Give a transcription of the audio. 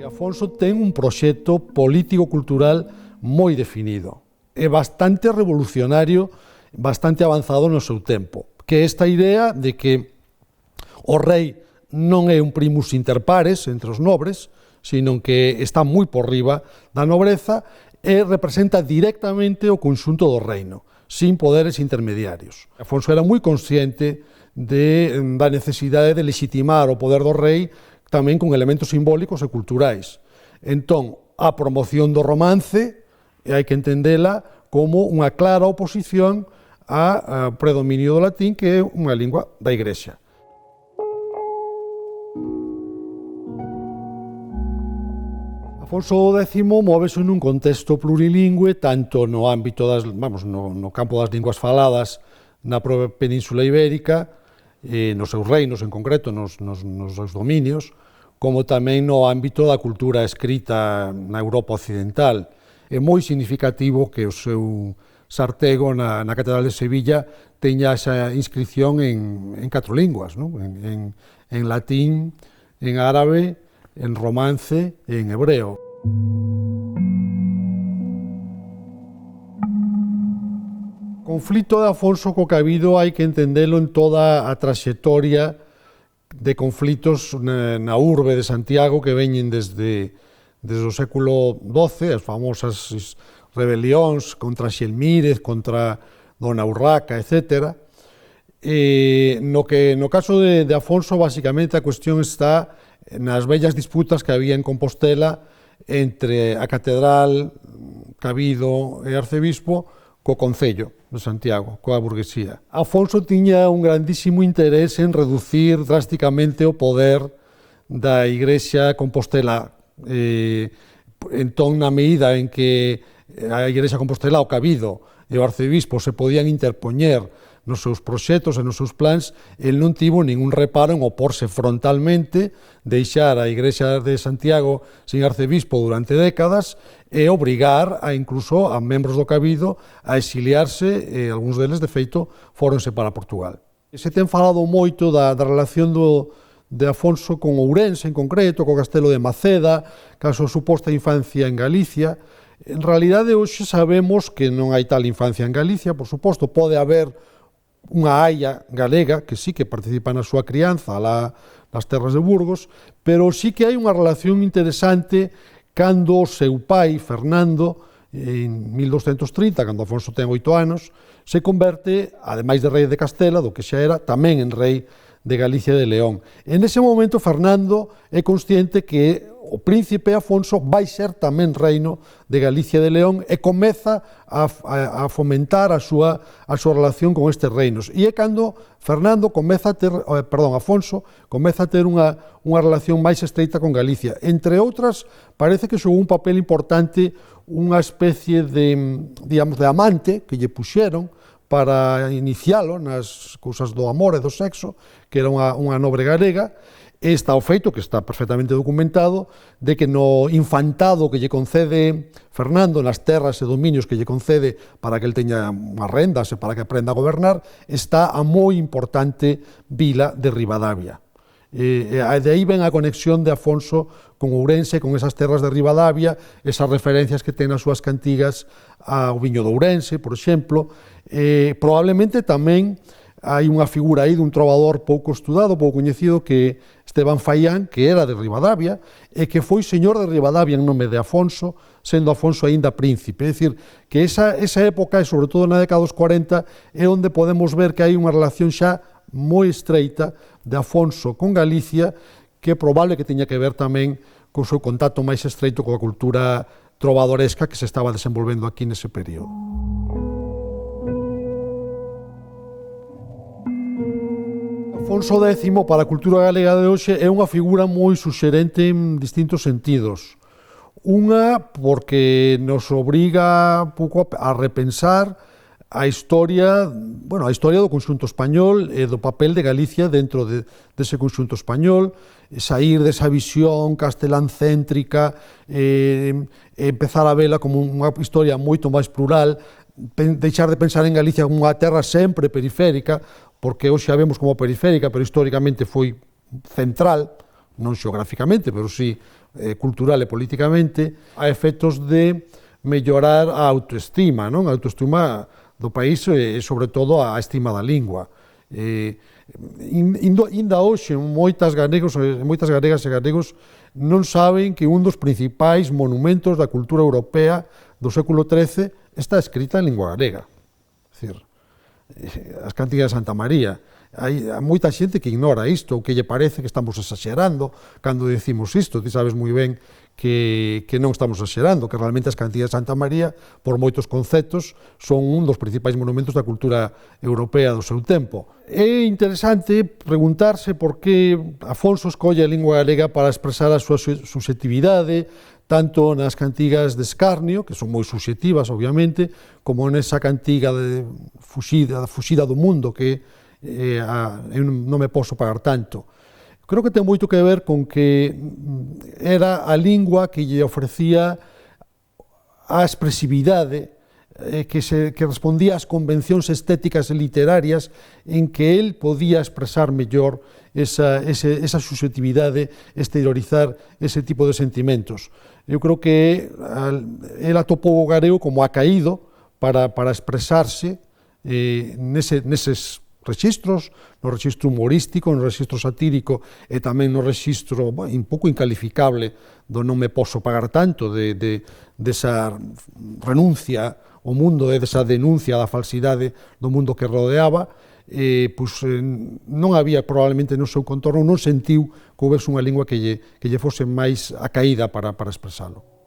Afonso ten un proxecto político-cultural moi definido. É bastante revolucionario, bastante avanzado no seu tempo, que é esta idea de que o rei non é un primus inter pares entre os nobres, sino que está moi por riba da nobreza e representa directamente o conxunto do reino, sin poderes intermediarios. Afonso era moi consciente da necesidade de legitimar o poder do rei tamén con elementos simbólicos e culturais. Entón, a promoción do romance hai que entendela como unha clara oposición ao predominio do latín, que é unha lingua da Igrexa. Afonso X móvese nun contexto plurilingüe, tanto no ámbito no campo das linguas faladas na propia Península Ibérica, nos seus reinos en concreto, nos seus dominios, como tamén no ámbito da cultura escrita na Europa occidental. É moi significativo que o seu sartego na Catedral de Sevilla teña esa inscripción en 4 linguas, ¿no? En latín, en árabe, en romance e en hebreo. O conflito de Afonso co Cabido hai que entendelo en toda a traxectoria de conflitos na urbe de Santiago que veñen desde o século XII, as famosas rebelións contra Xelmírez, contra Dona Urraca, etc. No caso de Afonso, basicamente, a cuestión está nas vellas disputas que había en Compostela entre a Catedral, Cabido e Arcebispo co Concello de Santiago, coa burguesía. Afonso tiña un grandísimo interés en reducir drásticamente o poder da Igrexa Compostela. Entón, na medida en que a Igrexa Compostela, o Cabido e o Arcebispo se podían interpoñer nos seus proxectos e nos seus plans, el non tivo ningún reparo en oporse frontalmente, deixar a Igrexa de Santiago sin arcebispo durante décadas e obrigar incluso a membros do Cabido a exiliarse, e algúns deles, de feito, fóronse para Portugal. Se ten falado moito da relación de Afonso con Ourense, en concreto, co castelo de Maceda, caso suposta infancia en Galicia. En realidade, hoxe sabemos que non hai tal infancia en Galicia, por suposto, pode haber unha aia galega que sí que participa na súa crianza nas terras de Burgos, pero sí que hai unha relación interesante cando o seu pai, Fernando, en 1230, cando Afonso ten 8 anos, se converte, ademais de rei de Castela, do que xa era, tamén en rei de Galicia e de León. En ese momento, Fernando é consciente que o príncipe Afonso vai ser tamén reino de Galicia e de León e comeza a fomentar a súa relación con estes reinos. E é cando Afonso comeza a ter unha relación máis estreita con Galicia. Entre outras, parece que xogou un papel importante unha especie de amante que lle puxeron para inicialo nas cousas do amor e do sexo, que era unha nobre galega. Está o feito, que está perfectamente documentado, de que no infantado que lle concede Fernando, nas terras e dominios que lle concede para que el teña unhas rendas e para que aprenda a gobernar, está a moi importante vila de Ribadavia. De aí ven a conexión de Afonso con Ourense, con esas terras de Ribadavia, esas referencias que ten nas súas cantigas ao viño de Ourense, por exemplo. Probablemente tamén hai unha figura aí dun trovador pouco estudado, pouco coñecido, que Esteban Faián, que era de Ribadavia, e que foi señor de Ribadavia en nome de Afonso, sendo Afonso aínda príncipe. É dicir, que esa época, e sobre todo na década dos 40, é onde podemos ver que hai unha relación xa moi estreita de Afonso con Galicia, que é probable que teña que ver tamén co seu contacto máis estreito coa cultura trovadoresca que se estaba desenvolvendo aquí nese período. Afonso X, para a cultura galega de hoxe, é unha figura moi suxerente en distintos sentidos. Unha, porque nos obriga pouco a repensar a historia do conxunto español e do papel de Galicia dentro dese conxunto español, saír desa visión casteláncéntrica, empezar a vela como unha historia moito máis plural, deixar de pensar en Galicia como unha terra sempre periférica, porque hoxe a vemos como periférica, pero históricamente foi central, non xeográficamente, pero sí cultural e políticamente, a efectos de mellorar a autoestima, non? A autoestima do país e, sobre todo, a estima da lingua. Inda hoxe, moitas galegas e galegos non saben que un dos principais monumentos da cultura europea do século XIII está escrita en lingua galega. É dicir, as cantigas de Santa María. Hai moita xente que ignora isto, ou que lle parece que estamos exagerando cando decimos isto. Ti sabes moi ben que non estamos exagerando, que realmente as cantigas de Santa María, por moitos conceptos, son un dos principais monumentos da cultura europea do seu tempo. É interesante preguntarse por que Afonso escolle a lingua galega para expresar a súa subxectividade, tanto nas cantigas de escarnio, que son moi subxectivas, obviamente, como nesa cantiga de fuxida do mundo, que eu non me posso pagar tanto. Creo que ten moito que ver con que era a lingua que lle ofrecía a expresividade que respondía ás convencións estéticas e literarias en que el podía expresar mellor esa subxectividade, exteriorizar ese tipo de sentimentos. Eu creo que el atopou o galego como acaído para expresarse neses rexistros, no rexistro humorístico, no rexistro satírico e tamén no rexistro un pouco incalificable do non me posso pagar tanto, desa renuncia ao mundo, desa denuncia da falsidade do mundo que rodeaba, non había probablemente no seu contorno, non sentiu que houvese unha lingua que lle fose máis acaída para expresalo.